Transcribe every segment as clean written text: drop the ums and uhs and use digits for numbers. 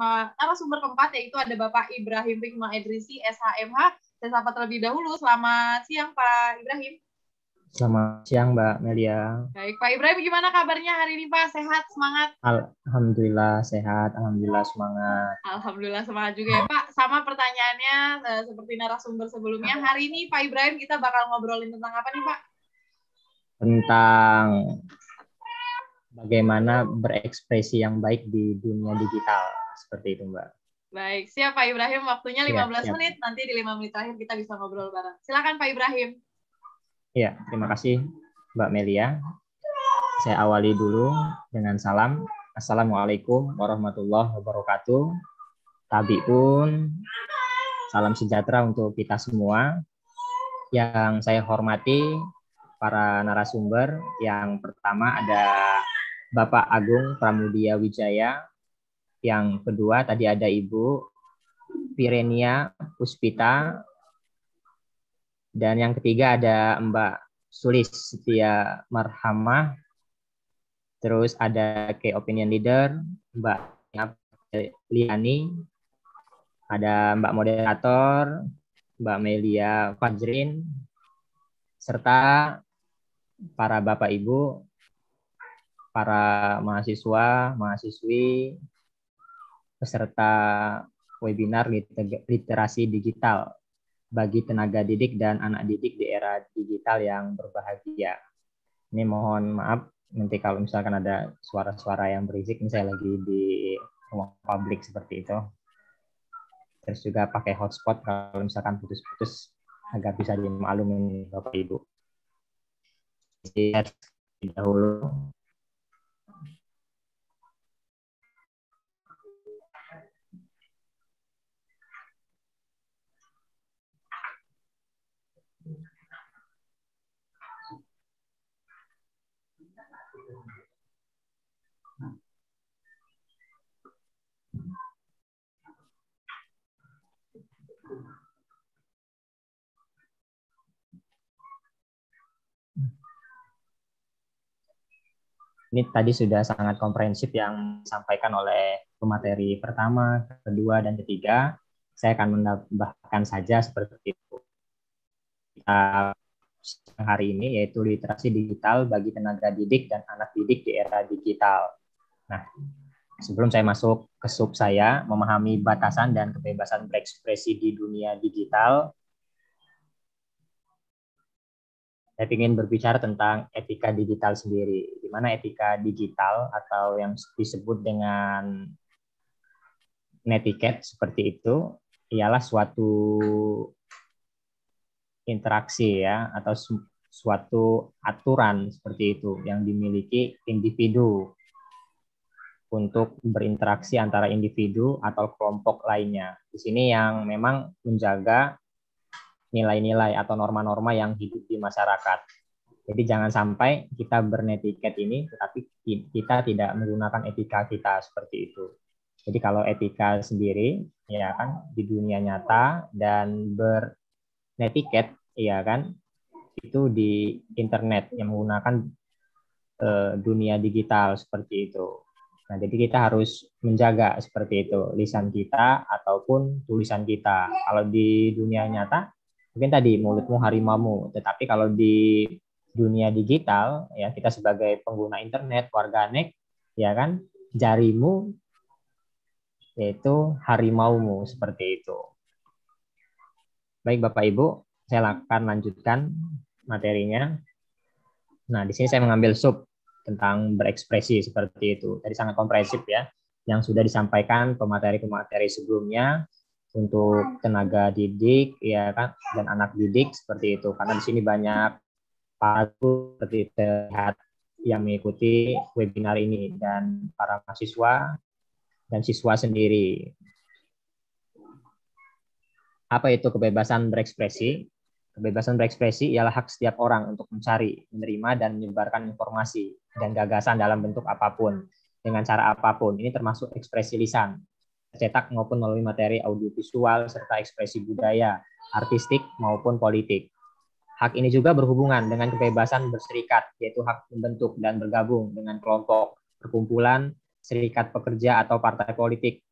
sama narasumber keempat, yaitu ada Bapak Ibrahim Hikmah Edrisi, SHMH. Saya sapa terlebih dahulu. Selamat siang, Pak Ibrahim. Selamat siang, Mbak Melia. Baik, Pak Ibrahim, gimana kabarnya hari ini, Pak? Sehat, semangat? Alhamdulillah sehat, alhamdulillah semangat. Alhamdulillah semangat juga ya, Pak. Sama pertanyaannya seperti narasumber sebelumnya. Hari ini, Pak Ibrahim, kita bakal ngobrolin tentang apa nih, Pak? Tentang bagaimana berekspresi yang baik di dunia digital. Seperti itu, Mbak. Baik, siap Pak Ibrahim. Waktunya 15 siap. menit. Nanti di 5 menit terakhir kita bisa ngobrol bareng. Silakan Pak Ibrahim. Ya, terima kasih Mbak Melia. Saya awali dulu dengan salam. Assalamualaikum warahmatullahi wabarakatuh. Tabiun, salam sejahtera untuk kita semua. Yang saya hormati para narasumber. Yang pertama ada Bapak Agung Pramudia Wijaya. Yang kedua tadi ada Ibu Pirenia Puspita. Dan yang ketiga ada Mbak Sulis Setia Marhamah. Terus ada Key Opinion Leader, Mbak Liani. Ada Mbak Moderator, Mbak Melia Fajrin. Serta para Bapak Ibu, para mahasiswa, mahasiswi, peserta webinar literasi digital bagi tenaga didik dan anak didik di era digital yang berbahagia. Ini mohon maaf nanti kalau misalkan ada suara-suara yang berisik, ini saya lagi di ruang publik seperti itu. Terus juga pakai hotspot kalau misalkan putus-putus agar bisa dimaklumi Bapak Ibu. Jadi dahulu. Ini tadi sudah sangat komprehensif yang disampaikan oleh pemateri pertama, kedua, dan ketiga. Saya akan menambahkan saja seperti itu. Hari ini yaitu literasi digital bagi tenaga didik dan anak didik di era digital. Nah, sebelum saya masuk ke sub saya, memahami batasan dan kebebasan berekspresi di dunia digital, saya ingin berbicara tentang etika digital sendiri. Di mana etika digital atau yang disebut dengan netiquette seperti itu ialah suatu interaksi ya atau suatu aturan seperti itu yang dimiliki individu untuk berinteraksi antara individu atau kelompok lainnya. Di sini yang memang menjaga nilai-nilai atau norma-norma yang hidup di masyarakat. Jadi jangan sampai kita bernetiket ini, tetapi kita tidak menggunakan etika kita seperti itu. Jadi kalau etika sendiri, ya kan, di dunia nyata dan bernetiket, ya kan, itu di internet yang menggunakan dunia digital seperti itu. Nah, jadi kita harus menjaga seperti itu lisan kita ataupun tulisan kita. Kalau di dunia nyata mungkin tadi mulutmu harimaumu, tetapi kalau di dunia digital ya kita sebagai pengguna internet, warganet ya kan, jarimu yaitu harimaumu seperti itu. Baik Bapak Ibu, saya akan lanjutkan materinya. Nah, di sini saya mengambil sub tentang berekspresi seperti itu. Tadi sangat komprehensif ya yang sudah disampaikan pemateri-pemateri sebelumnya untuk tenaga didik ya kan dan anak didik seperti itu, karena di sini banyak para guru seperti terlihat yang mengikuti webinar ini dan para mahasiswa dan siswa sendiri. Apa itu kebebasan berekspresi? Kebebasan berekspresi ialah hak setiap orang untuk mencari, menerima, dan menyebarkan informasi dan gagasan dalam bentuk apapun, dengan cara apapun. Ini termasuk ekspresi lisan, cetak maupun melalui materi audiovisual, serta ekspresi budaya, artistik maupun politik. Hak ini juga berhubungan dengan kebebasan berserikat, yaitu hak membentuk dan bergabung dengan kelompok, perkumpulan, serikat pekerja, atau partai politik,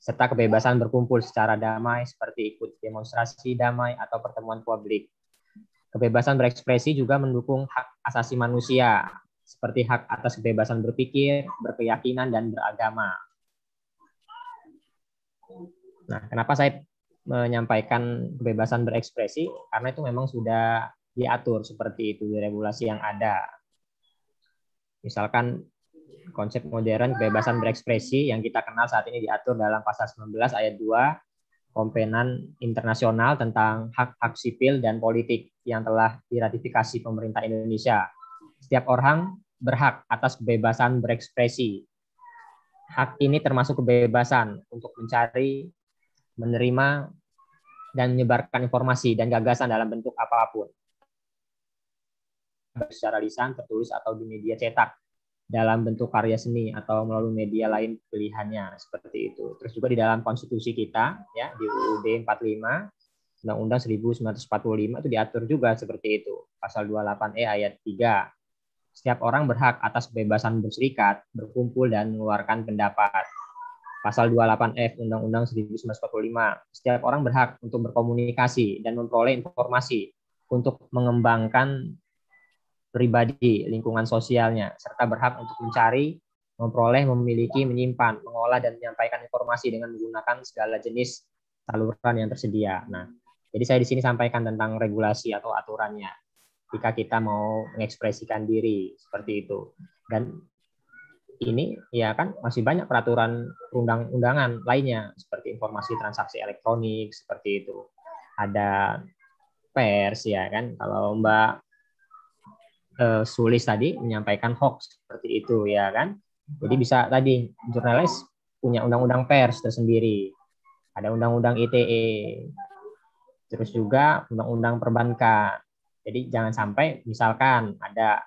serta kebebasan berkumpul secara damai seperti ikut demonstrasi damai atau pertemuan publik. Kebebasan berekspresi juga mendukung hak asasi manusia seperti hak atas kebebasan berpikir, berkeyakinan, dan beragama. Nah, kenapa saya menyampaikan kebebasan berekspresi? Karena itu memang sudah diatur seperti itu di regulasi yang ada. Misalkan konsep modern kebebasan berekspresi yang kita kenal saat ini diatur dalam pasal 19 ayat 2 Konvenan Internasional tentang hak-hak sipil dan politik yang telah diratifikasi pemerintah Indonesia. Setiap orang berhak atas kebebasan berekspresi. Hak ini termasuk kebebasan untuk mencari, menerima, dan menyebarkan informasi dan gagasan dalam bentuk apapun. Secara lisan, tertulis, atau di media cetak, dalam bentuk karya seni atau melalui media lain pilihannya, seperti itu. Terus juga di dalam konstitusi kita ya, di UUD 45 Undang-Undang 1945 itu diatur juga seperti itu. Pasal 28E ayat 3. Setiap orang berhak atas kebebasan berserikat, berkumpul, dan mengeluarkan pendapat. Pasal 28F Undang-Undang 1945. Setiap orang berhak untuk berkomunikasi dan memperoleh informasi untuk mengembangkan pribadi, lingkungan sosialnya, serta berhak untuk mencari, memperoleh, memiliki, menyimpan, mengolah, dan menyampaikan informasi dengan menggunakan segala jenis saluran yang tersedia. Nah, jadi saya di sini sampaikan tentang regulasi atau aturannya jika kita mau mengekspresikan diri seperti itu. Dan ini ya kan masih banyak peraturan undang-undangan lainnya seperti informasi transaksi elektronik seperti itu. Ada pers ya kan, kalau Mbak Sulis tadi menyampaikan hoax seperti itu ya kan. Jadi bisa tadi jurnalis punya undang-undang pers tersendiri. Ada undang-undang ITE. Terus juga undang-undang perbankan. Jadi jangan sampai misalkan ada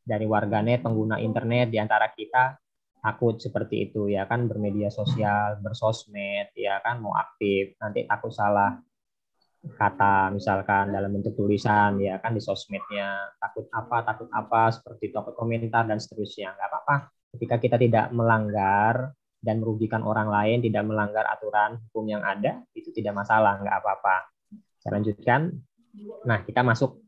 dari warganet pengguna internet di antara kita takut seperti itu ya kan, bermedia sosial, bersosmed ya kan, mau aktif nanti takut salah kata misalkan dalam bentuk tulisan ya kan di sosmednya, takut apa seperti takut komentar dan seterusnya. Nggak apa-apa ketika kita tidak melanggar dan merugikan orang lain, tidak melanggar aturan hukum yang ada, itu tidak masalah, nggak apa-apa. Saya lanjutkan. Nah, kita masuk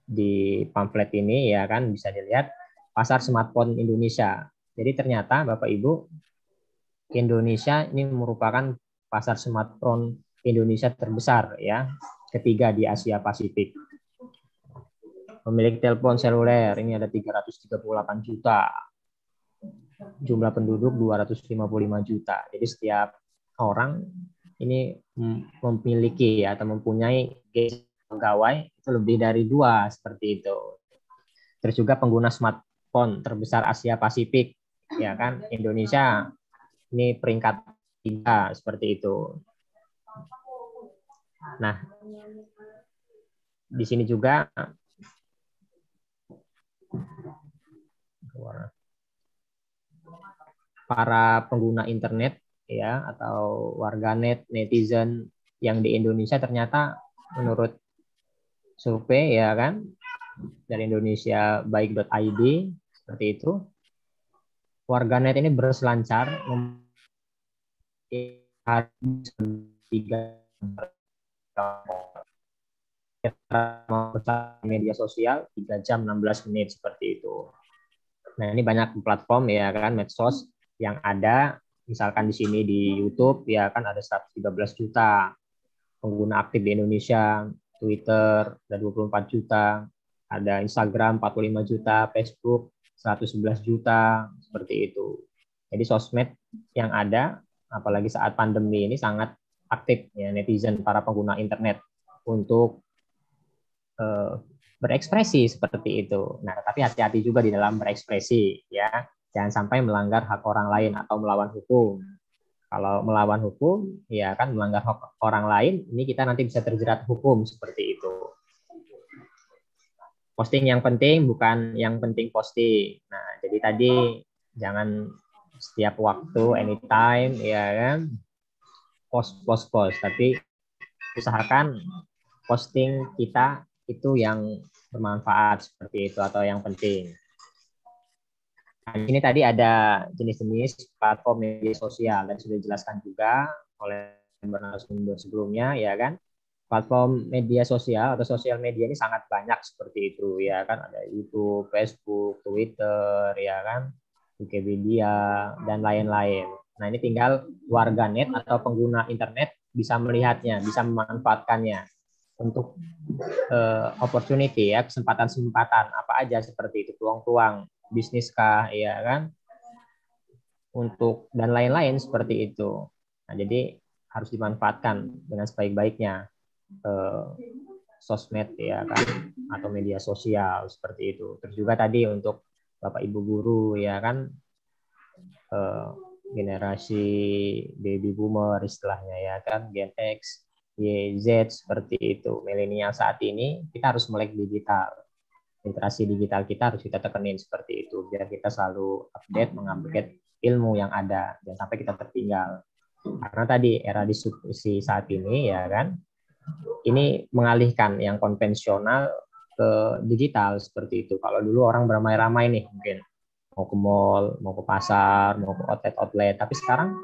di pamflet ini ya kan, bisa dilihat pasar smartphone Indonesia. Jadi ternyata Bapak Ibu, Indonesia ini merupakan pasar smartphone Indonesia terbesar ya, ketiga di Asia Pasifik. Pemilik telepon seluler ini ada 338 juta. Jumlah penduduk 255 juta. Jadi setiap orang ini memiliki atau mempunyai pegawai itu lebih dari 2 seperti itu. Terus juga pengguna smartphone terbesar Asia Pasifik ya kan, Indonesia ini peringkat 3 seperti itu. Nah, di sini juga para pengguna internet ya atau warganet, netizen yang di Indonesia ternyata menurut survei ya kan dari Indonesia baik.id seperti itu, warganet ini berselancar media sosial 3 jam 16 menit seperti itu. Nah, ini banyak platform ya kan, medsos yang ada, misalkan di sini di YouTube ya kan ada 113 juta pengguna aktif di Indonesia, Twitter ada 24 juta, ada Instagram 45 juta, Facebook 111 juta, seperti itu. Jadi sosmed yang ada, apalagi saat pandemi ini sangat aktif ya netizen, para pengguna internet untuk berekspresi seperti itu. Nah, tapi hati-hati juga di dalam berekspresi ya. Jangan sampai melanggar hak orang lain atau melawan hukum. Kalau melawan hukum, ya kan melanggar hak orang lain, ini kita nanti bisa terjerat hukum seperti itu. Posting yang penting, bukan yang penting posting. Nah, jadi tadi jangan setiap waktu, anytime, ya kan, post, tapi usahakan posting kita itu yang bermanfaat seperti itu atau yang penting. Nah, ini tadi ada jenis-jenis platform media sosial dan sudah dijelaskan juga oleh narasumber sebelumnya, ya kan? Platform media sosial atau sosial media ini sangat banyak seperti itu, ya kan? Ada YouTube, Facebook, Twitter, ya kan? Wikipedia dan lain-lain. Nah, ini tinggal warganet atau pengguna internet bisa melihatnya, bisa memanfaatkannya untuk opportunity, ya, kesempatan-kesempatan apa aja seperti itu, peluang-peluang bisnis kah, ya kan, untuk dan lain-lain seperti itu. Nah, jadi harus dimanfaatkan dengan sebaik-baiknya sosmed, ya kan, atau media sosial seperti itu. Terus juga tadi untuk Bapak Ibu guru, ya kan, generasi baby boomer istilahnya, ya kan, Gen X, Y, Z seperti itu. Milenial saat ini kita harus melek digital. Literasi digital kita harus kita tekenin seperti itu biar kita selalu update, mengupdate ilmu yang ada, jangan sampai kita tertinggal. Karena tadi era diskusi saat ini, ya kan, ini mengalihkan yang konvensional ke digital seperti itu. Kalau dulu orang beramai-ramai nih, mungkin mau ke mall, mau ke pasar, mau ke outlet, tapi sekarang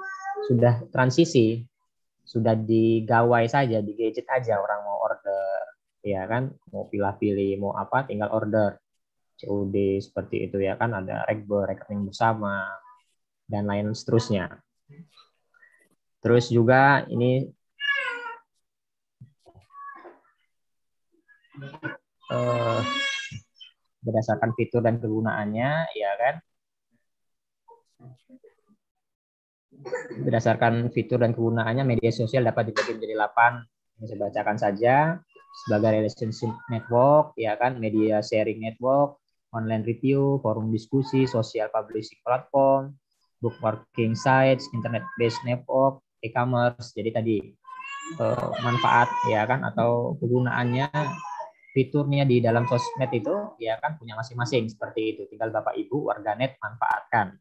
sudah transisi, sudah digawai saja, di gadget aja orang mau order, ya kan, mau pilih-pilih mau apa tinggal order COD seperti itu, ya kan, ada Rekber, rekening bersama dan lain seterusnya. Terus juga ini berdasarkan fitur dan kegunaannya, ya kan, berdasarkan fitur dan kegunaannya media sosial dapat dibagi menjadi 8. Ini saya bacakan saja. Sebagai relationship network, ya kan, media sharing network, online review, forum diskusi, social publishing platform, bookmarking sites, internet based network, e-commerce. Jadi tadi manfaat, ya kan, atau kegunaannya, fiturnya di dalam sosmed itu, ya kan, punya masing-masing seperti itu. Tinggal Bapak Ibu warganet manfaatkan.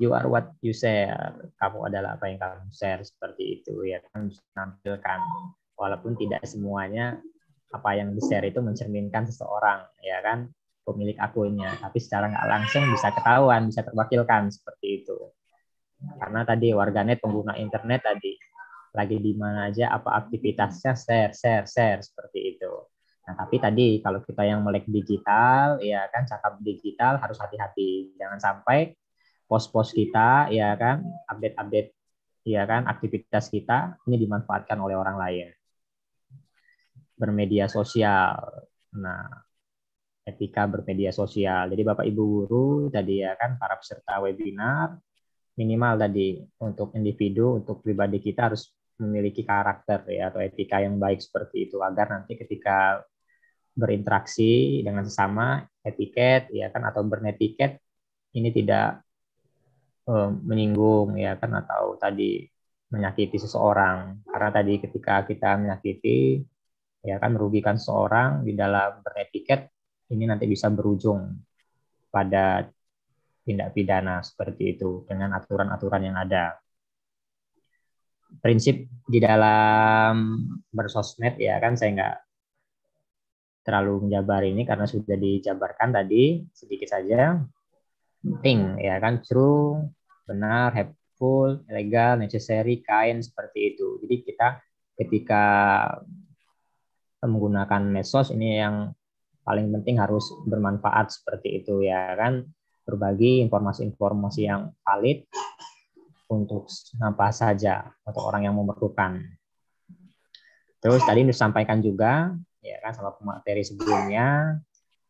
You are what you share. Kamu adalah apa yang kamu share seperti itu, ya kan, menampilkan. Walaupun tidak semuanya apa yang di-share itu mencerminkan seseorang, ya kan, pemilik akunnya, tapi secara nggak langsung bisa ketahuan, bisa terwakilkan seperti itu. Karena tadi warganet pengguna internet tadi lagi di mana aja, apa aktivitasnya, share seperti itu. Nah, tapi tadi kalau kita yang melek digital, ya kan, cakap digital, harus hati-hati. Jangan sampai post-post kita, ya kan, update-update, ya kan, aktivitas kita ini dimanfaatkan oleh orang lain. Bermedia sosial. Nah, etika bermedia sosial. Jadi Bapak Ibu guru tadi, ya kan, para peserta webinar, minimal tadi untuk individu, untuk pribadi kita harus memiliki karakter, ya, atau etika yang baik seperti itu, agar nanti ketika berinteraksi dengan sesama, etiket, ya kan, atau bernetiket ini tidak menyinggung, ya kan, atau tadi menyakiti seseorang. Karena tadi ketika kita menyakiti, ya kan, merugikan seseorang di dalam beretiket, ini nanti bisa berujung pada tindak pidana seperti itu dengan aturan-aturan yang ada. Prinsip di dalam bersosmed, ya kan, saya nggak terlalu menjabar ini karena sudah dijabarkan tadi sedikit saja. Penting, ya kan, true, benar, helpful, legal, necessary, kind, seperti itu. Jadi kita ketika menggunakan medsos ini yang paling penting harus bermanfaat seperti itu, ya kan, berbagi informasi-informasi yang valid untuk apa saja atau orang yang memerlukan. Terus tadi disampaikan juga, ya kan, sama pemateri sebelumnya,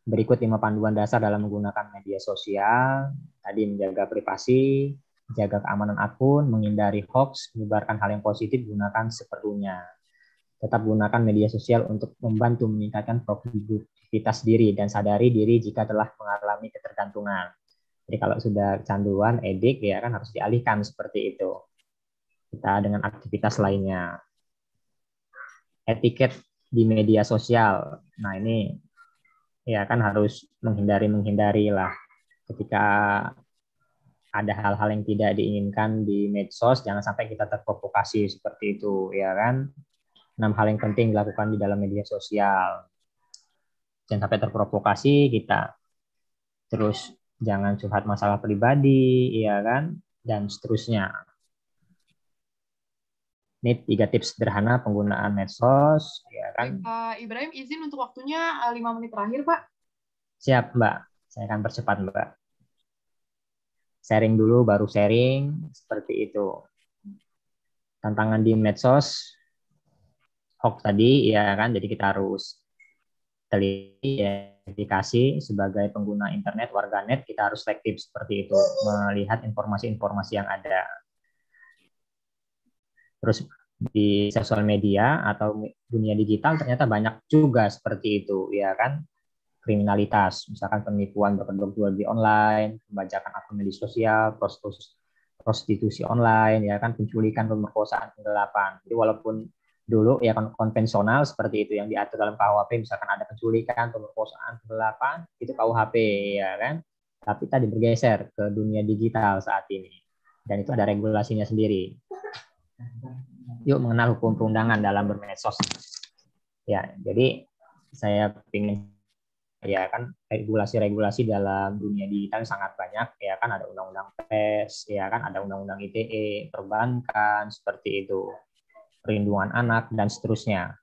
berikut 5 panduan dasar dalam menggunakan media sosial. Tadi menjaga privasi, jaga keamanan akun, menghindari hoax, menyebarkan hal yang positif, gunakan seperlunya. Tetap gunakan media sosial untuk membantu meningkatkan produktivitas diri dan sadari diri jika telah mengalami ketergantungan. Jadi kalau sudah kecanduan, edik, ya kan, harus dialihkan seperti itu. Kita dengan aktivitas lainnya. Etiket di media sosial. Nah, ini, ya kan, harus menghindari lah. Ketika ada hal-hal yang tidak diinginkan di medsos, jangan sampai kita terprovokasi seperti itu, ya kan. 6 hal yang penting dilakukan di dalam media sosial. Jangan sampai terprovokasi kita. Terus jangan curhat masalah pribadi, ya kan, dan seterusnya. Ini 3 tips sederhana penggunaan medsos, ya kan. Pak Ibrahim, izin untuk waktunya 5 menit terakhir, Pak. Siap, Mbak. Saya akan percepat, Mbak. Sharing dulu, baru sharing, seperti itu. Tantangan di medsos, hoax tadi, ya kan, jadi kita harus teliti, verifikasi sebagai pengguna internet, warganet, kita harus selektif seperti itu, melihat informasi-informasi yang ada. Terus di sosial media atau dunia digital ternyata banyak juga seperti itu, ya kan, kriminalitas, misalkan penipuan berkedok jual beli online, pembajakan akun media sosial, prostitusi online, ya kan, penculikan, pemerkosaan, penggelapan. Jadi walaupun dulu ya konvensional seperti itu yang diatur dalam KUHP, misalkan ada penculikan, pemerkosaan, penggelapan, itu KUHP, ya kan. Tapi tadi bergeser ke dunia digital saat ini, dan itu ada regulasinya sendiri. Yuk mengenal hukum perundangan dalam bermedsos. Ya, jadi saya ingin, ya kan, regulasi-regulasi dalam dunia digital sangat banyak, ya kan, ada undang-undang PES, ya kan, ada undang-undang ITE, perbankan, seperti itu, perlindungan anak, dan seterusnya.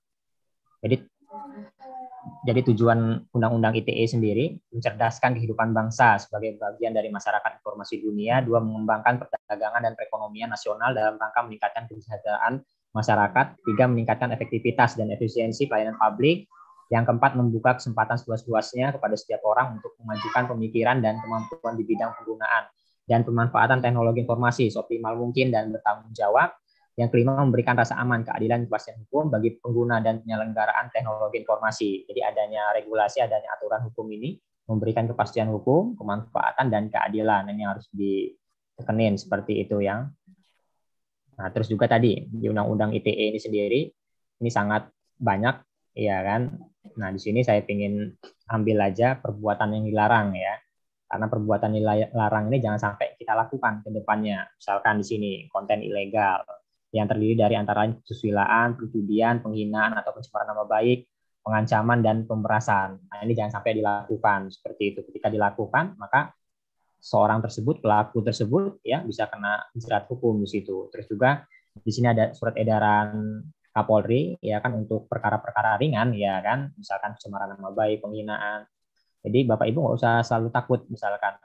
Jadi tujuan undang-undang ITE sendiri mencerdaskan kehidupan bangsa sebagai bagian dari masyarakat informasi dunia. 2, mengembangkan perdagangan dan perekonomian nasional dalam rangka meningkatkan kesejahteraan masyarakat. 3, meningkatkan efektivitas dan efisiensi pelayanan publik. Yang keempat, membuka kesempatan seluas-luasnya kepada setiap orang untuk memajukan pemikiran dan kemampuan di bidang penggunaan dan pemanfaatan teknologi informasi seoptimal mungkin dan bertanggung jawab. Yang kelima, memberikan rasa aman, keadilan, kepastian hukum bagi pengguna dan penyelenggaraan teknologi informasi. Jadi adanya regulasi, adanya aturan hukum ini memberikan kepastian hukum, kemanfaatan, dan keadilan. Ini harus ditekenin seperti itu ya. Nah, terus juga tadi di Undang-Undang ITE ini sendiri, ini sangat banyak, ya kan. Nah, di sini saya ingin ambil aja perbuatan yang dilarang ya. Karena perbuatan dilarang ini jangan sampai kita lakukan ke depannya. Misalkan di sini konten ilegal yang terdiri dari antara kesusilaan, perjudian, penghinaan atau pencemaran nama baik, pengancaman dan pemerasan. Nah, ini jangan sampai dilakukan seperti itu. Ketika dilakukan, maka seorang tersebut, pelaku tersebut ya bisa kena jerat hukum di situ. Terus juga di sini ada surat edaran Kapolri ya kan untuk perkara-perkara ringan ya kan, misalkan pencemaran nama baik, penghinaan. Jadi Bapak Ibu nggak usah selalu takut misalkan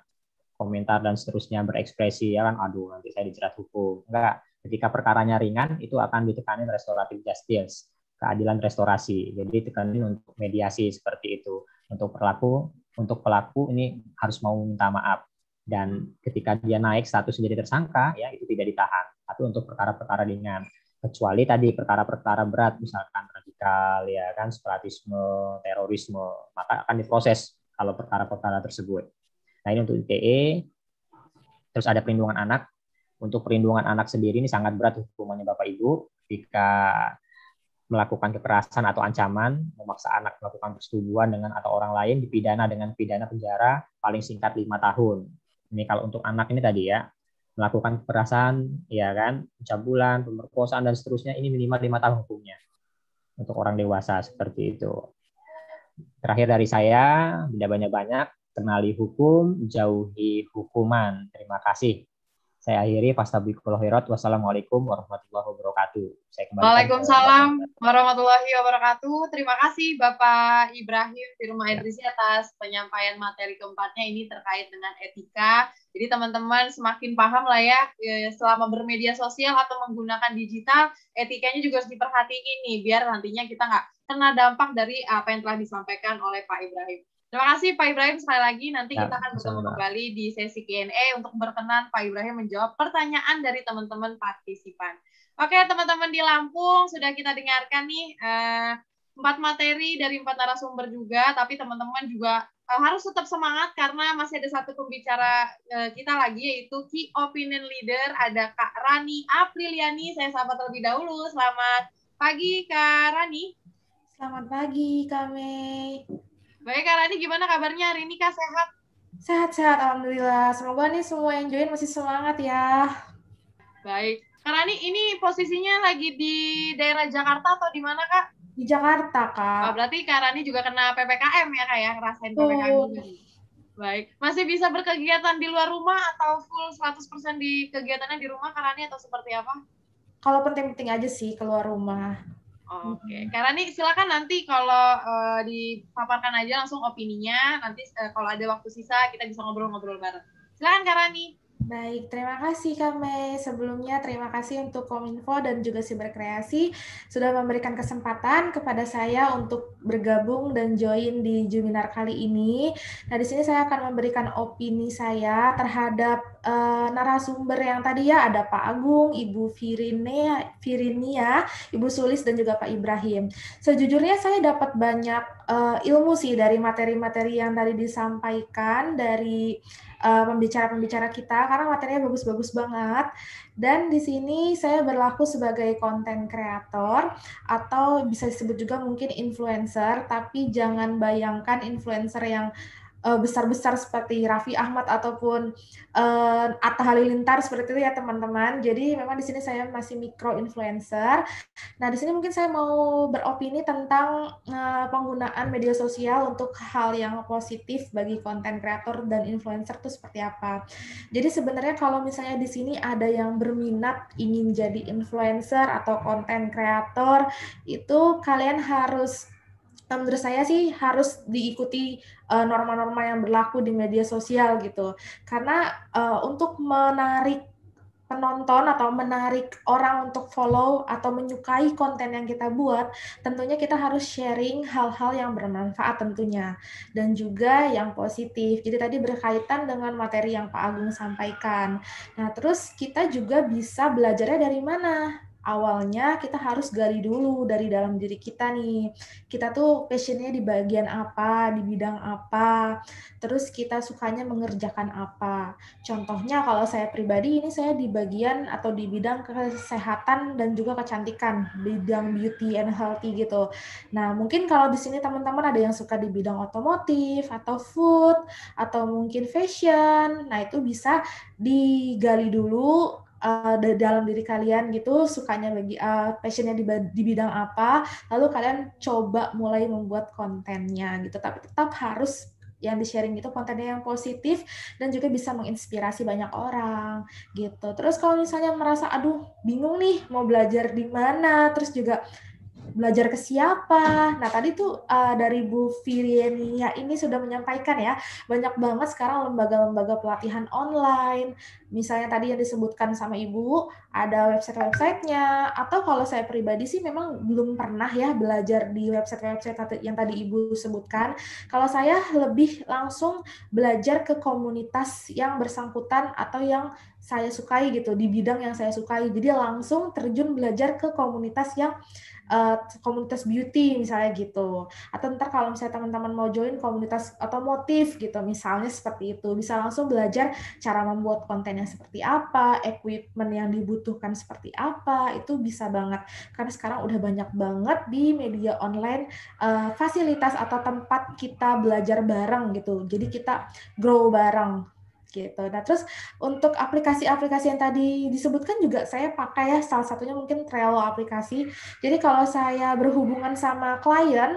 komentar dan seterusnya berekspresi ya kan, aduh nanti saya dijerat hukum. Enggak, ketika perkaranya ringan itu akan ditekanin restoratif justice, keadilan restorasi. Jadi tekanin untuk mediasi seperti itu. Untuk pelaku ini harus mau minta maaf, dan ketika dia naik status menjadi tersangka ya itu tidak ditahan. Tapi untuk perkara-perkara ringan, kecuali tadi perkara-perkara berat misalkan radikal ya kan, separatisme, terorisme, maka akan diproses kalau perkara-perkara tersebut. Nah, ini untuk ITE. Terus ada perlindungan anak. Untuk perlindungan anak sendiri ini sangat berat hukumannya Bapak Ibu. Jika melakukan kekerasan atau ancaman, memaksa anak melakukan persetubuhan dengan atau orang lain, dipidana dengan pidana penjara paling singkat 5 tahun. Ini kalau untuk anak ini tadi ya, melakukan kekerasan, ya kan, pencabulan, pemerkosaan, dan seterusnya, ini minimal 5 tahun hukumnya. Untuk orang dewasa seperti itu. Terakhir dari saya, tidak banyak-banyak, kenali hukum, jauhi hukuman. Terima kasih. Saya akhiri. Fastabiqul khairat. Wassalamualaikum warahmatullahi wabarakatuh. Waalaikumsalam warahmatullahi wabarakatuh. Terima kasih Bapak Ibrahim Firma Idrisi atas penyampaian materi keempatnya ini terkait dengan etika. Jadi teman-teman semakin paham lah ya, selama bermedia sosial atau menggunakan digital, etikanya juga harus diperhatiin nih, biar nantinya kita nggak kena dampak dari apa yang telah disampaikan oleh Pak Ibrahim. Terima kasih Pak Ibrahim sekali lagi. Nanti kita akan bertemu kembali di sesi Q&A untuk berkenan Pak Ibrahim menjawab pertanyaan dari teman-teman partisipan. Oke, teman-teman di Lampung, sudah kita dengarkan nih 4 materi dari 4 narasumber juga, tapi teman-teman juga harus tetap semangat karena masih ada satu pembicara kita lagi, yaitu Key Opinion Leader, ada Kak Rani Apriliani. Saya sapa terlebih dahulu. Selamat pagi, Kak Rani. Selamat pagi, Kak Mei. Baik, Kak Rani, gimana kabarnya hari ini, Kak? Sehat? Sehat-sehat, Alhamdulillah. Semoga nih semua yang join masih semangat ya. Baik. Kak Rani, ini posisinya lagi di daerah Jakarta atau di mana, Kak? Di Jakarta, Kak. Oh, berarti Kak Rani juga kena PPKM ya, Kak ya? Ngerasain PPKM juga nih. Baik. Masih bisa berkegiatan di luar rumah atau full 100% di kegiatannya di rumah, Kak Rani, atau seperti apa? Kalau penting-penting aja sih keluar rumah. Oke, Kak Rani silakan nanti kalau dipaparkan aja langsung opininya. Nanti kalau ada waktu sisa kita bisa ngobrol-ngobrol bareng. Silakan Kak Rani. Baik, terima kasih Kak Mei. Sebelumnya terima kasih untuk Kominfo dan juga Siberkreasi sudah memberikan kesempatan kepada saya untuk bergabung dan join di Juminar kali ini. Nah, di sini saya akan memberikan opini saya terhadap narasumber yang tadi ya, ada Pak Agung, Ibu Virinia, Ibu Sulis, dan juga Pak Ibrahim. Sejujurnya saya dapat banyak ilmu sih dari materi-materi yang tadi disampaikan dari pembicara-pembicara kita, karena materinya bagus-bagus banget. Dan di sini saya berlaku sebagai content creator atau bisa disebut juga mungkin influencer, tapi jangan bayangkan influencer yang besar-besar seperti Raffi Ahmad ataupun Atta Halilintar seperti itu ya teman-teman. Jadi memang di sini saya masih micro influencer. Nah, di sini mungkin saya mau beropini tentang penggunaan media sosial untuk hal yang positif bagi konten kreator dan influencer itu seperti apa. Jadi sebenarnya kalau misalnya di sini ada yang berminat ingin jadi influencer atau konten kreator, itu kalian harus menurut saya sih harus diikuti norma-norma yang berlaku di media sosial gitu. Karena untuk menarik penonton atau menarik orang untuk follow atau menyukai konten yang kita buat, tentunya kita harus sharing hal-hal yang bermanfaat tentunya dan juga yang positif. Jadi tadi berkaitan dengan materi yang Pak Agung sampaikan. Nah, terus kita juga bisa belajarnya dari mana? Awalnya kita harus gali dulu dari dalam diri kita nih. Kita tuh passionnya di bagian apa, di bidang apa, terus kita sukanya mengerjakan apa. Contohnya kalau saya pribadi ini saya di bagian atau di bidang kesehatan dan juga kecantikan, bidang beauty and healthy gitu. Nah, mungkin kalau di sini teman-teman ada yang suka di bidang otomotif atau food atau mungkin fashion. Nah, itu bisa digali dulu dalam diri kalian gitu, sukanya bagi passionnya di bidang apa, lalu kalian coba mulai membuat kontennya gitu. Tapi tetap harus yang di-sharing itu kontennya yang positif dan juga bisa menginspirasi banyak orang gitu. Terus kalau misalnya merasa aduh bingung nih mau belajar di mana, terus juga belajar ke siapa. Nah, tadi tuh dari Bu Virienia ini sudah menyampaikan ya, banyak banget sekarang lembaga-lembaga pelatihan online. Misalnya tadi yang disebutkan sama Ibu, ada website-websitenya, atau kalau saya pribadi sih memang belum pernah ya belajar di website-website yang tadi Ibu sebutkan. Kalau saya lebih langsung belajar ke komunitas yang bersangkutan atau yang saya sukai gitu, di bidang yang saya sukai. Jadi langsung terjun belajar ke komunitas yang komunitas beauty misalnya gitu. Atau ntar kalau misalnya teman-teman mau join komunitas otomotif gitu, misalnya seperti itu. Bisa langsung belajar cara membuat kontennya seperti apa, equipment yang dibutuhkan seperti apa, itu bisa banget. Karena sekarang udah banyak banget di media online fasilitas atau tempat kita belajar bareng gitu. Jadi kita grow bareng gitu. Nah, terus untuk aplikasi-aplikasi yang tadi disebutkan juga saya pakai ya, salah satunya mungkin Trello aplikasi. Jadi kalau saya berhubungan sama klien,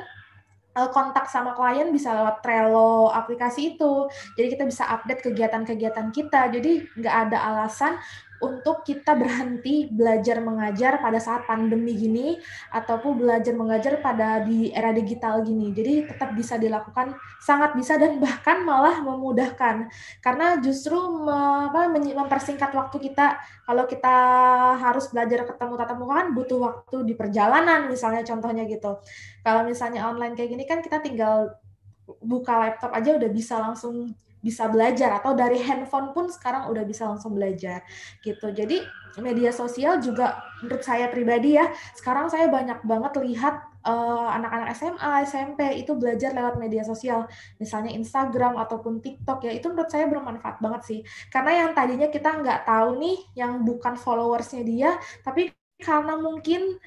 kontak sama klien bisa lewat Trello aplikasi itu. Jadi kita bisa update kegiatan-kegiatan kita. Jadi nggak ada alasan untuk kita berhenti belajar mengajar pada saat pandemi gini ataupun belajar mengajar pada di era digital gini. Jadi tetap bisa dilakukan, sangat bisa dan bahkan malah memudahkan. Karena justru mempersingkat waktu kita. Kalau kita harus belajar ketemu tatap muka kan butuh waktu di perjalanan misalnya contohnya gitu. Kalau misalnya online kayak gini kan kita tinggal buka laptop aja udah bisa langsung bisa belajar, atau dari handphone pun sekarang udah bisa langsung belajar gitu. Jadi media sosial juga menurut saya pribadi ya, sekarang saya banyak banget lihat anak-anak SMA, SMP itu belajar lewat media sosial, misalnya Instagram ataupun TikTok ya, itu menurut saya bermanfaat banget sih. Karena yang tadinya kita nggak tahu nih, yang bukan followersnya dia, tapi karena mungkin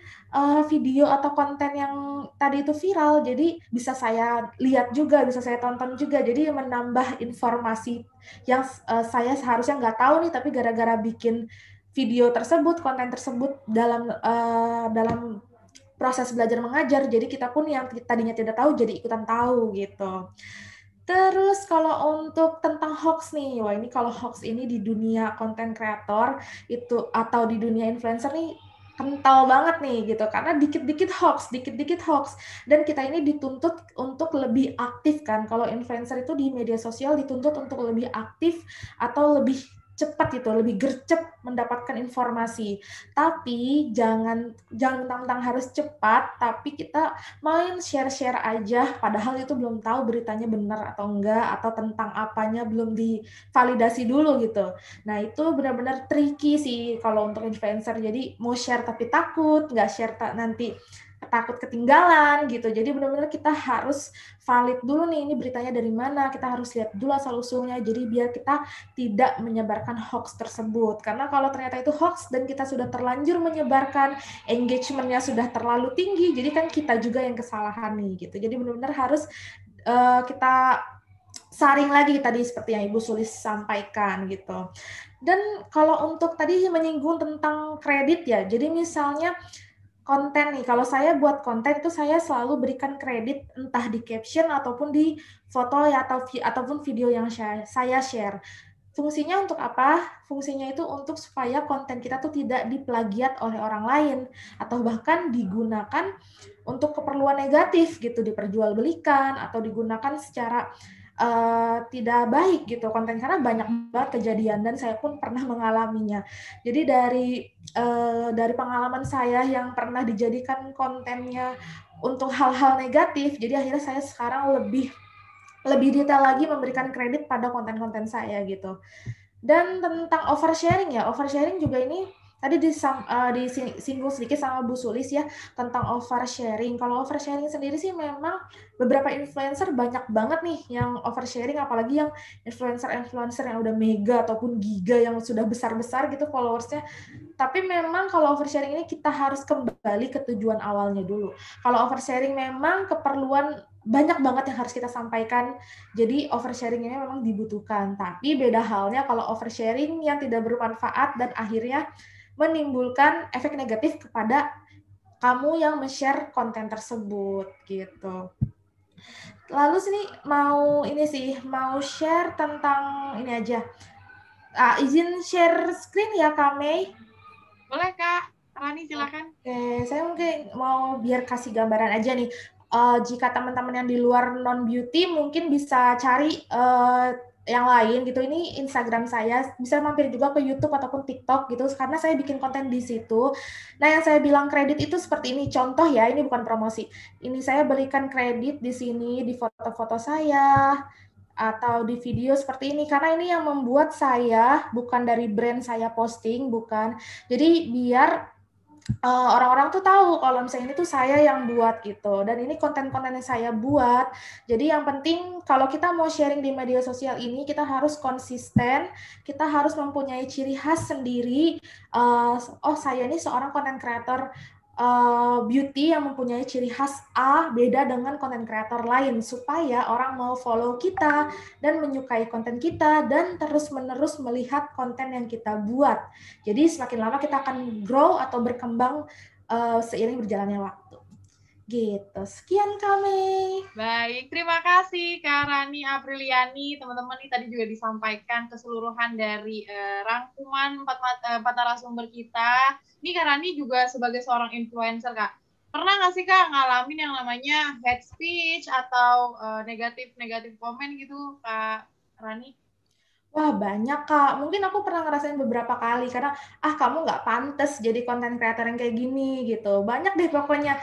video atau konten yang tadi itu viral, jadi bisa saya lihat juga, bisa saya tonton juga, jadi menambah informasi yang saya seharusnya nggak tahu nih, tapi gara-gara bikin video tersebut, konten tersebut dalam proses belajar mengajar, jadi kita pun yang tadinya tidak tahu jadi ikutan tahu gitu. Terus kalau untuk tentang hoax nih, wah ini kalau hoax ini di dunia konten kreator itu atau di dunia influencer nih kental banget nih gitu, karena dikit-dikit hoax, dan kita ini dituntut untuk lebih aktif kan. Kalau influencer itu di media sosial dituntut untuk lebih aktif atau lebih cepat gitu, lebih gercep mendapatkan informasi. Tapi jangan mentang-mentang harus cepat, tapi kita main share-share aja, padahal itu belum tahu beritanya benar atau enggak, atau tentang apanya belum divalidasi dulu gitu. Nah, itu benar-benar tricky sih kalau untuk influencer. Jadi mau share tapi takut, nggak share nanti takut ketinggalan gitu. Jadi benar-benar kita harus valid dulu nih, ini beritanya dari mana, kita harus lihat dulu asal-usulnya, jadi biar kita tidak menyebarkan hoax tersebut. Karena kalau ternyata itu hoax dan kita sudah terlanjur menyebarkan, engagement-nya sudah terlalu tinggi, jadi kan kita juga yang kesalahan nih gitu. Jadi benar-benar harus kita saring lagi tadi seperti yang Ibu Sulis sampaikan gitu. Dan kalau untuk tadi menyinggung tentang kredit ya, jadi misalnya konten nih, kalau saya buat konten itu saya selalu berikan kredit entah di caption ataupun di foto ya, ataupun video yang saya share. Fungsinya untuk apa? Fungsinya itu untuk supaya konten kita tuh tidak diplagiat oleh orang lain atau bahkan digunakan untuk keperluan negatif gitu, diperjualbelikan atau digunakan secara tidak baik gitu konten, karena banyak banget kejadian dan saya pun pernah mengalaminya. Jadi dari pengalaman saya yang pernah dijadikan kontennya untuk hal-hal negatif, jadi akhirnya saya sekarang lebih detail lagi memberikan kredit pada konten-konten saya gitu. Dan tentang oversharing ya, oversharing juga ini tadi disinggung sedikit sama Bu Sulis ya tentang oversharing. Kalau oversharing sendiri sih memang beberapa influencer banyak banget nih yang oversharing, apalagi yang influencer yang udah mega ataupun giga yang sudah besar-besar gitu followersnya. Tapi memang kalau oversharing ini kita harus kembali ke tujuan awalnya dulu. Kalau oversharing memang keperluan banyak banget yang harus kita sampaikan, jadi oversharing ini memang dibutuhkan. Tapi beda halnya kalau oversharing yang tidak bermanfaat dan akhirnya menimbulkan efek negatif kepada kamu yang men-share konten tersebut gitu. Lalu sini mau share tentang ini aja. Izin share screen ya Kak Mei? Boleh Kak, Rani silakan. Oke, saya mungkin mau biar kasih gambaran aja nih. Jika teman-teman yang di luar non-beauty mungkin bisa cari yang lain gitu. Ini Instagram saya, bisa mampir juga ke YouTube ataupun TikTok gitu, karena saya bikin konten di situ. Nah, yang saya bilang kredit itu seperti ini. Contoh ya, ini bukan promosi. Ini saya berikan kredit di sini, di foto-foto saya, atau di video seperti ini, karena ini yang membuat saya, bukan dari brand saya posting, bukan. Jadi biar orang-orang tuh tahu kalau misalnya ini tuh saya yang buat gitu, dan ini konten-konten yang saya buat. Jadi yang penting kalau kita mau sharing di media sosial ini, kita harus konsisten, kita harus mempunyai ciri khas sendiri. Oh, saya ini seorang konten kreator beauty yang mempunyai ciri khas A, beda dengan konten kreator lain, supaya orang mau follow kita dan menyukai konten kita dan terus-menerus melihat konten yang kita buat. Jadi semakin lama kita akan grow atau berkembang seiring berjalannya waktu. Gitu. Sekian kami. Baik, terima kasih Kak Rani Apriliani. Teman-teman ini tadi juga disampaikan keseluruhan dari rangkuman empat narasumber kita. Ini Kak Rani juga sebagai seorang influencer, Kak. Pernah nggak sih Kak ngalamin yang namanya hate speech atau negatif komen gitu, Kak Rani? Wah, banyak, Kak. Mungkin aku pernah ngerasain beberapa kali, karena, kamu nggak pantas jadi konten kreator yang kayak gini, gitu. Banyak deh pokoknya,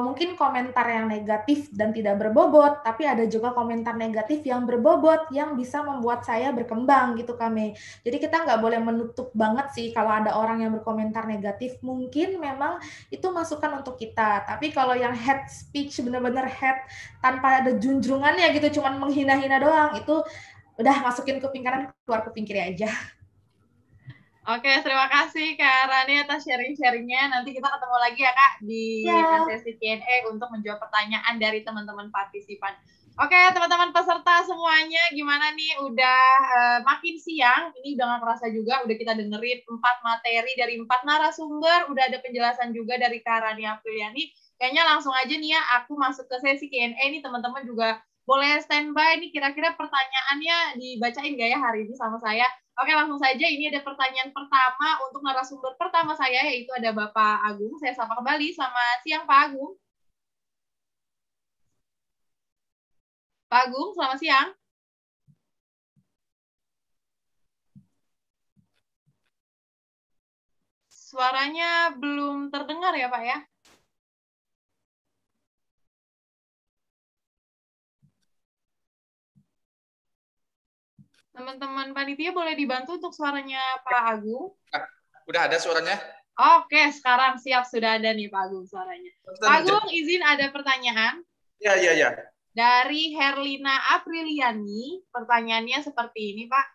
mungkin komentar yang negatif dan tidak berbobot, tapi ada juga komentar negatif yang berbobot, yang bisa membuat saya berkembang, gitu, Kak. Jadi kita nggak boleh menutup banget sih, kalau ada orang yang berkomentar negatif, mungkin memang itu masukan untuk kita. Tapi kalau yang hate speech, benar-benar hate, tanpa ada junjungannya gitu, cuman menghina-hina doang, itu udah masukin kuping kanan, keluar kuping kiri aja. Oke, terima kasih Kak Rani atas sharing-sharingnya. Nanti kita ketemu lagi ya Kak di sesi Q&A untuk menjawab pertanyaan dari teman-teman partisipan. Oke, teman-teman peserta semuanya, gimana nih? Udah makin siang, ini udah gak kerasa juga, udah kita dengerin 4 materi dari 4 narasumber, udah ada penjelasan juga dari Kak Rani Apriliani. Kayaknya langsung aja nih ya, aku masuk ke sesi Q&A nih, teman-teman juga boleh standby nih kira-kira pertanyaannya dibacain nggak ya hari ini sama saya? Oke, langsung saja. Ini ada pertanyaan pertama untuk narasumber pertama saya, yaitu ada Bapak Agung. Saya sapa kembali. Selamat siang, Pak Agung. Pak Agung, selamat siang. Suaranya belum terdengar ya, Pak ya? Teman-teman panitia boleh dibantu untuk suaranya Pak Agung? Udah ada suaranya? Oke, sekarang siap, sudah ada nih Pak Agung suaranya. Pak Agung, izin ada pertanyaan. Ya. Dari Herlina Apriliani, pertanyaannya seperti ini, Pak.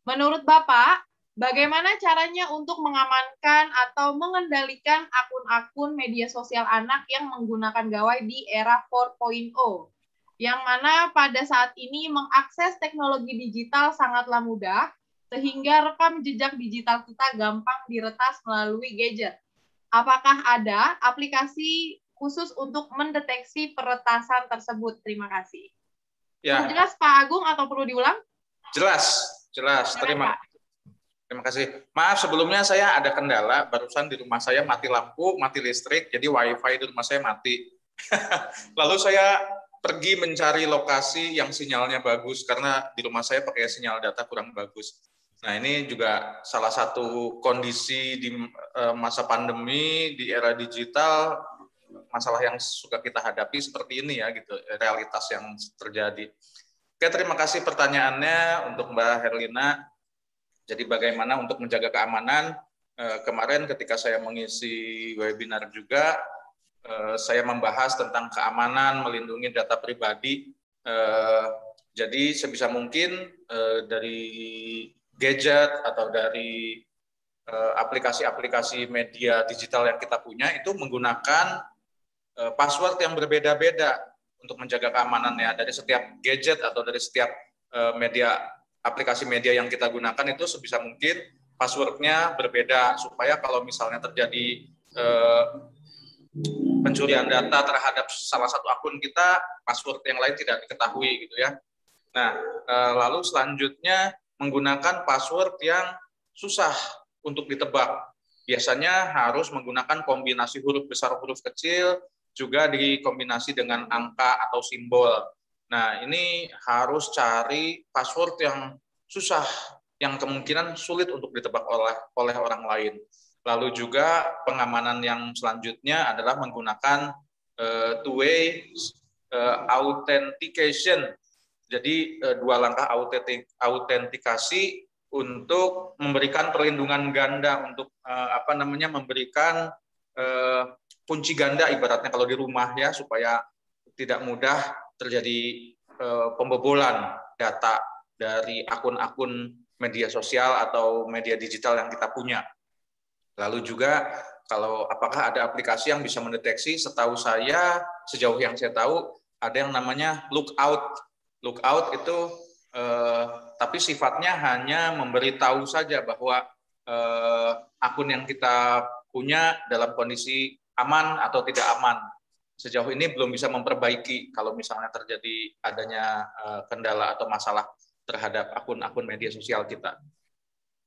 Menurut Bapak, bagaimana caranya untuk mengamankan atau mengendalikan akun-akun media sosial anak yang menggunakan gawai di era 4.0? Yang mana pada saat ini mengakses teknologi digital sangatlah mudah, sehingga rekam jejak digital kita gampang diretas melalui gadget. Apakah ada aplikasi khusus untuk mendeteksi peretasan tersebut? Terima kasih. Ya. Jelas Pak Agung atau perlu diulang? Jelas. Terima kasih. Maaf sebelumnya saya ada kendala, barusan di rumah saya mati lampu, mati listrik, jadi wifi di rumah saya mati. Lalu saya pergi mencari lokasi yang sinyalnya bagus, karena di rumah saya pakai sinyal data kurang bagus. Nah ini juga salah satu kondisi di masa pandemi, di era digital, masalah yang suka kita hadapi seperti ini ya, gitu, realitas yang terjadi. Oke, terima kasih pertanyaannya untuk Mbak Herlina. Jadi bagaimana untuk menjaga keamanan? Kemarin ketika saya mengisi webinar juga, saya membahas tentang keamanan, melindungi data pribadi. Jadi sebisa mungkin dari gadget atau dari aplikasi-aplikasi media digital yang kita punya itu menggunakan password yang berbeda-beda untuk menjaga keamanannya. Dari setiap gadget atau dari setiap aplikasi media yang kita gunakan itu sebisa mungkin passwordnya berbeda supaya kalau misalnya terjadi pencurian data terhadap salah satu akun kita, password yang lain tidak diketahui gitu ya. Nah, lalu selanjutnya menggunakan password yang susah untuk ditebak. Biasanya harus menggunakan kombinasi huruf besar, huruf kecil, juga dikombinasi dengan angka atau simbol. Nah, ini harus cari password yang susah, yang kemungkinan sulit untuk ditebak oleh orang lain. Lalu juga pengamanan yang selanjutnya adalah menggunakan two-way authentication. Jadi dua langkah autentikasi untuk memberikan perlindungan ganda, untuk memberikan kunci ganda ibaratnya kalau di rumah ya, supaya tidak mudah terjadi pembobolan data dari akun-akun media sosial atau media digital yang kita punya. Lalu juga kalau apakah ada aplikasi yang bisa mendeteksi, setahu saya, sejauh yang saya tahu, ada yang namanya lookout. Lookout itu tapi sifatnya hanya memberitahu saja bahwa akun yang kita punya dalam kondisi aman atau tidak aman. Sejauh ini belum bisa memperbaiki kalau misalnya terjadi adanya kendala atau masalah terhadap akun-akun media sosial kita.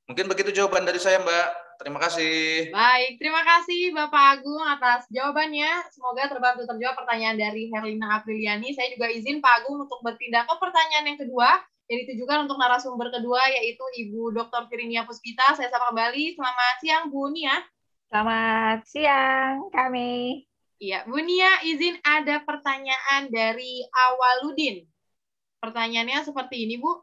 Mungkin begitu jawaban dari saya, Mbak. Terima kasih. Baik, terima kasih Bapak Agung atas jawabannya. Semoga terbantu terjawab pertanyaan dari Herlina Apriliani. Saya juga izin Pak Agung untuk berpindah ke pertanyaan yang kedua, yang ditujukan untuk narasumber kedua, yaitu Ibu Dr. Virinia Puspita. Saya sapa kembali. Selamat siang, Bu Nia. Selamat siang, kami. Iya, Bu Nia, izin ada pertanyaan dari Awaludin. Pertanyaannya seperti ini, Bu.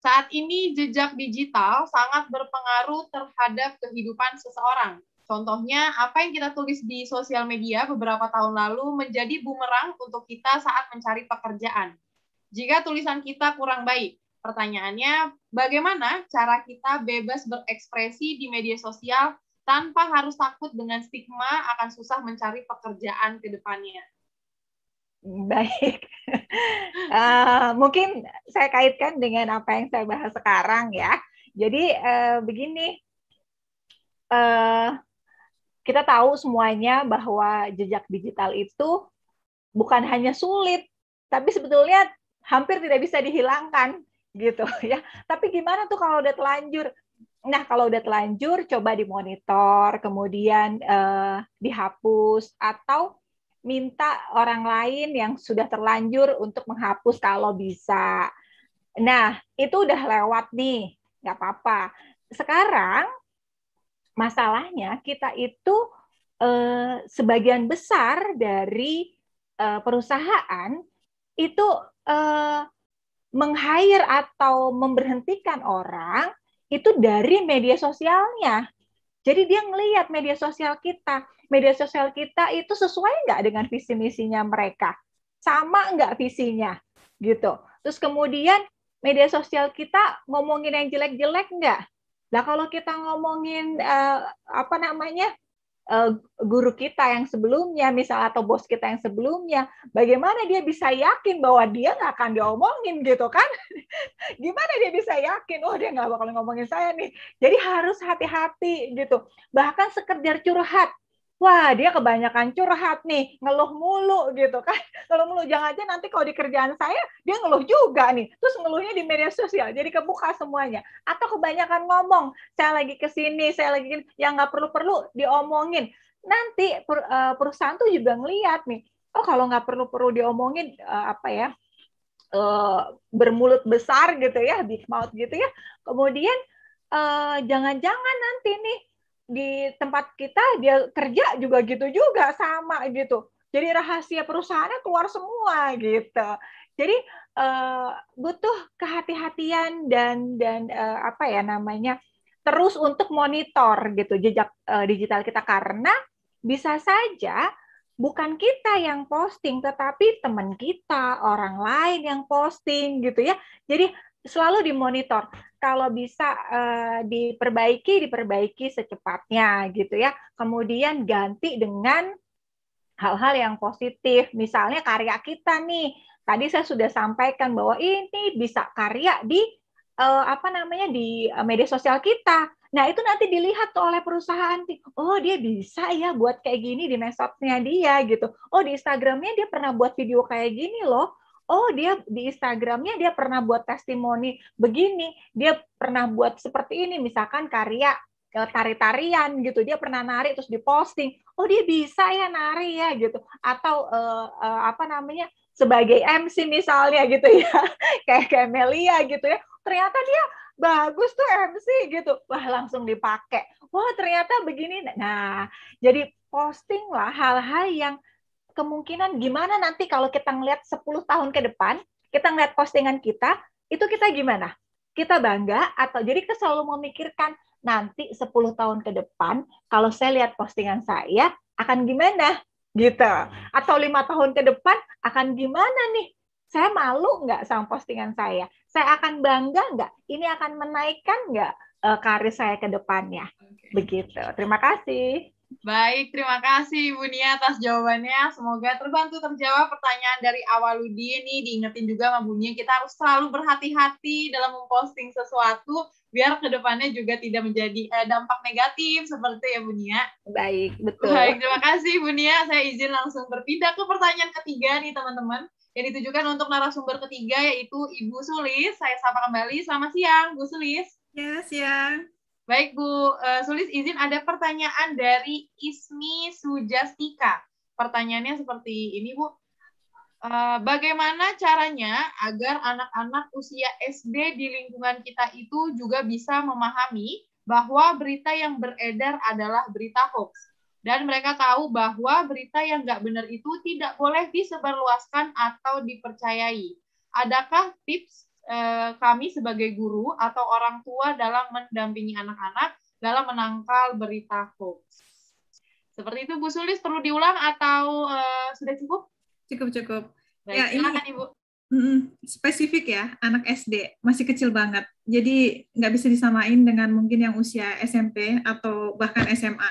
Saat ini jejak digital sangat berpengaruh terhadap kehidupan seseorang. Contohnya, apa yang kita tulis di sosial media beberapa tahun lalu menjadi bumerang untuk kita saat mencari pekerjaan. Jika tulisan kita kurang baik, pertanyaannya, bagaimana cara kita bebas berekspresi di media sosial tanpa harus takut dengan stigma akan susah mencari pekerjaan ke depannya? Baik, mungkin saya kaitkan dengan apa yang saya bahas sekarang ya. Jadi begini, kita tahu semuanya bahwa jejak digital itu bukan hanya sulit tapi sebetulnya hampir tidak bisa dihilangkan gitu ya. Tapi gimana tuh kalau udah telanjur? Nah, kalau udah telanjur, coba dimonitor, kemudian dihapus, atau minta orang lain yang sudah terlanjur untuk menghapus kalau bisa. Nah, itu udah lewat nih, nggak apa-apa. Sekarang, masalahnya kita itu sebagian besar dari perusahaan itu meng-hire atau memberhentikan orang itu dari media sosialnya. Jadi dia ngelihat media sosial kita itu sesuai nggak dengan visi misinya mereka, sama nggak visinya, gitu. Terus kemudian media sosial kita ngomongin yang jelek-jelek nggak? Nah kalau kita ngomongin guru kita yang sebelumnya, misal atau bos kita yang sebelumnya, bagaimana dia bisa yakin bahwa dia nggak akan diomongin gitu kan? Gimana dia bisa yakin, oh dia nggak bakal ngomongin saya nih. Jadi harus hati-hati gitu. Bahkan sekedar curhat, wah dia kebanyakan curhat nih, ngeluh mulu gitu kan. Ngeluh mulu, jangan-jangan nanti kalau di kerjaan saya, dia ngeluh juga nih. Terus ngeluhnya di media sosial, jadi kebuka semuanya. Atau kebanyakan ngomong, saya lagi kesini, saya lagi gini, yang nggak perlu-perlu diomongin. Nanti perusahaan tuh juga ngeliat nih, oh kalau nggak perlu-perlu diomongin, bermulut besar gitu ya, big mouth gitu ya. Kemudian jangan-jangan nanti nih di tempat kita dia kerja juga gitu juga sama gitu. Jadi rahasia perusahaannya keluar semua gitu. Jadi butuh kehati-hatian dan terus untuk monitor gitu jejak digital kita, karena bisa saja bukan kita yang posting, tetapi teman kita, orang lain yang posting gitu ya. Jadi selalu dimonitor. Kalau bisa diperbaiki secepatnya gitu ya. Kemudian ganti dengan hal-hal yang positif. Misalnya karya kita nih. Tadi saya sudah sampaikan bahwa ini bisa karya di di media sosial kita. Nah, itu nanti dilihat tuh oleh perusahaan. Oh, dia bisa ya buat kayak gini di medsosnya dia gitu. Oh, di Instagramnya dia pernah buat video kayak gini loh. Oh, dia di Instagramnya dia pernah buat testimoni begini. Dia pernah buat seperti ini, misalkan karya tari-tarian gitu. Dia pernah nari terus diposting. Oh, dia bisa ya nari ya gitu. Atau sebagai MC misalnya gitu ya. Kayak Melia gitu ya. Ternyata dia bagus tuh MC gitu. Wah, langsung dipakai. Wah, ternyata begini. Nah, jadi posting lah hal-hal yang kemungkinan gimana nanti kalau kita ngeliat 10 tahun ke depan, kita ngeliat postingan kita, itu kita gimana? Kita bangga atau jadi kita selalu memikirkan nanti 10 tahun ke depan, kalau saya lihat postingan saya, akan gimana? Gitu. Atau 5 tahun ke depan, akan gimana nih? Saya malu nggak sama postingan saya? Saya akan bangga nggak? Ini akan menaikkan nggak karir saya ke depannya? Begitu. Terima kasih. Baik, terima kasih Ibu Nia atas jawabannya. Semoga terbantu terjawab pertanyaan dari Awaludin. Nih diingetin juga sama Bu Nia, kita harus selalu berhati-hati dalam memposting sesuatu biar kedepannya juga tidak menjadi dampak negatif seperti ya Bu Nia. Baik, betul. Baik, terima kasih Bu Nia. Saya izin langsung berpindah ke pertanyaan ketiga nih teman-teman. Yang ditujukan untuk narasumber ketiga yaitu Ibu Sulis. Saya sapa kembali. Selamat siang Bu Sulis. Ya, siang. Baik Bu Sulis, izin ada pertanyaan dari Ismi Sujastika. Pertanyaannya seperti ini Bu. Bagaimana caranya agar anak-anak usia SD di lingkungan kita itu juga bisa memahami bahwa berita yang beredar adalah berita hoax. Dan mereka tahu bahwa berita yang nggak benar itu tidak boleh disebarluaskan atau dipercayai. Adakah tips kami sebagai guru atau orang tua dalam mendampingi anak-anak dalam menangkal berita hoax? Seperti itu Bu Sulis, perlu diulang atau sudah cukup? Cukup. Baik, ya, silakan Ibu. Spesifik ya, anak SD, masih kecil banget. Jadi nggak bisa disamain dengan mungkin yang usia SMP atau bahkan SMA.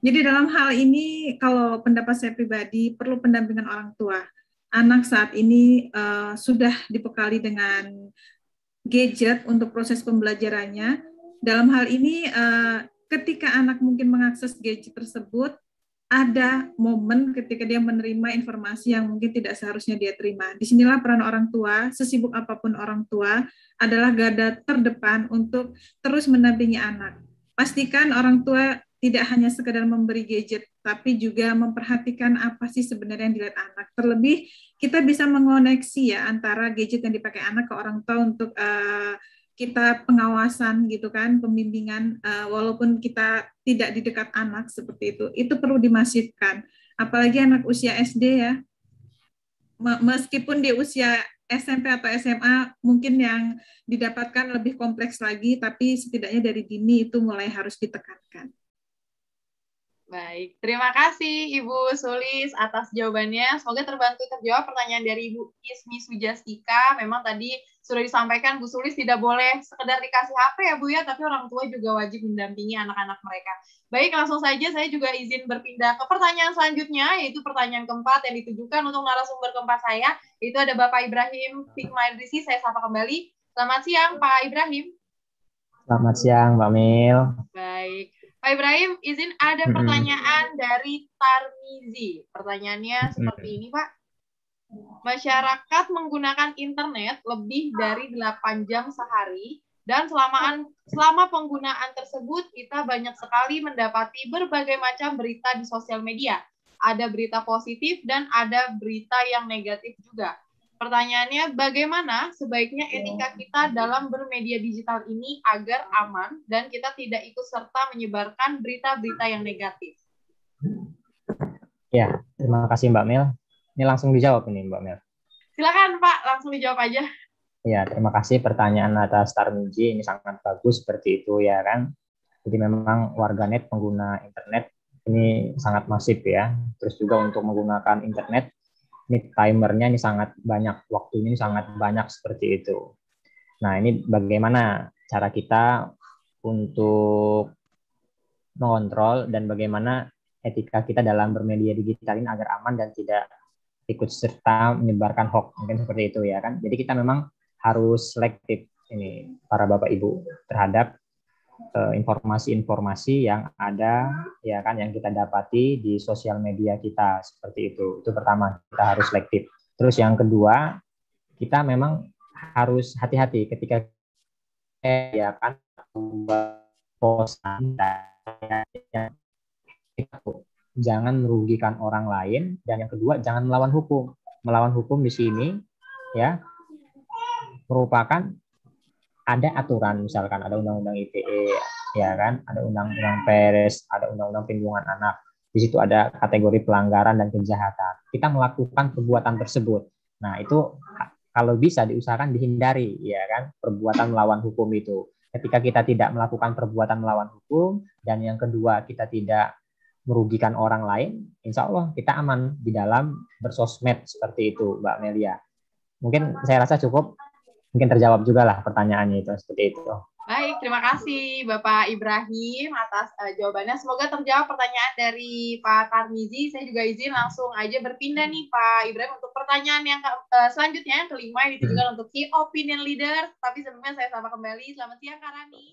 Jadi dalam hal ini, kalau pendapat saya pribadi, perlu pendampingan orang tua. Anak saat ini sudah dibekali dengan gadget untuk proses pembelajarannya. Dalam hal ini, ketika anak mungkin mengakses gadget tersebut, ada momen ketika dia menerima informasi yang mungkin tidak seharusnya dia terima. Disinilah peran orang tua, sesibuk apapun orang tua, adalah garda terdepan untuk terus mendampingi anak. Pastikan orang tua tidak hanya sekedar memberi gadget, tapi juga memperhatikan apa sih sebenarnya yang dilihat anak. Terlebih, kita bisa mengoneksi ya antara gadget yang dipakai anak ke orang tua untuk kita pengawasan gitu kan, pembimbingan walaupun kita tidak di dekat anak seperti itu perlu dimasifkan. Apalagi anak usia SD ya, meskipun di usia SMP atau SMA mungkin yang didapatkan lebih kompleks lagi, tapi setidaknya dari dini itu mulai harus ditekankan. Baik, terima kasih Ibu Sulis atas jawabannya. Semoga terjawab pertanyaan dari Ibu Ismi Sujastika. Memang tadi sudah disampaikan Bu Sulis tidak boleh sekedar dikasih HP ya Bu ya, tapi orang tua juga wajib mendampingi anak-anak mereka. Baik, langsung saja saya juga izin berpindah ke pertanyaan selanjutnya, yaitu pertanyaan keempat yang ditujukan untuk narasumber keempat saya, yaitu ada Bapak Ibrahim Hikmah Idrisi. Saya sapa kembali. Selamat siang Pak Ibrahim. Selamat siang Mbak Mil. Baik. Pak Ibrahim, izin ada pertanyaan dari Tarmizi. Pertanyaannya seperti ini, Pak. Masyarakat menggunakan internet lebih dari 8 jam sehari, dan selama penggunaan tersebut kita banyak sekali mendapati berbagai macam berita di sosial media. Ada berita positif dan ada berita yang negatif juga. Pertanyaannya, bagaimana sebaiknya etika kita dalam bermedia digital ini agar aman dan kita tidak ikut serta menyebarkan berita-berita yang negatif? Ya, terima kasih Mbak Mil. Ini langsung dijawab ini Mbak Mil. Silakan Pak, langsung dijawab aja. Ya, terima kasih pertanyaan atas Tarmizi, ini sangat bagus seperti itu ya kan. Jadi memang warganet pengguna internet ini sangat masif ya. Terus juga untuk menggunakan internet, ini timernya ini sangat banyak, waktunya ini sangat banyak seperti itu. Nah, ini bagaimana cara kita untuk mengontrol dan bagaimana etika kita dalam bermedia digital ini agar aman dan tidak ikut serta menyebarkan hoax, mungkin seperti itu ya kan. Jadi kita memang harus selektif ini para Bapak Ibu terhadap informasi-informasi yang ada ya kan, yang kita dapati di sosial media kita seperti itu. Itu pertama, kita harus selektif. Terus yang kedua, kita memang harus hati-hati ketika ya kan posan, jangan merugikan orang lain, dan yang kedua jangan melawan hukum. Melawan hukum di sini ya merupakan ada aturan, misalkan ada undang-undang ITE, ya kan, ada undang-undang PERS, ada undang-undang perlindungan anak. Di situ ada kategori pelanggaran dan kejahatan. Kita melakukan perbuatan tersebut. Nah, itu kalau bisa diusahakan dihindari, ya kan, perbuatan melawan hukum itu. Ketika kita tidak melakukan perbuatan melawan hukum, dan yang kedua kita tidak merugikan orang lain, insya Allah kita aman di dalam bersosmed seperti itu, Mbak Melia. Mungkin saya rasa cukup. Mungkin terjawab juga lah pertanyaannya itu, seperti itu. Baik, terima kasih Bapak Ibrahim atas jawabannya. Semoga terjawab pertanyaan dari Pak Tarmizi. Saya juga izin langsung aja berpindah nih Pak Ibrahim untuk pertanyaan yang selanjutnya, yang kelima, yang ditujukan untuk Key Opinion Leader. Tapi sebelumnya saya sapa kembali. Selamat siang Kak Rani.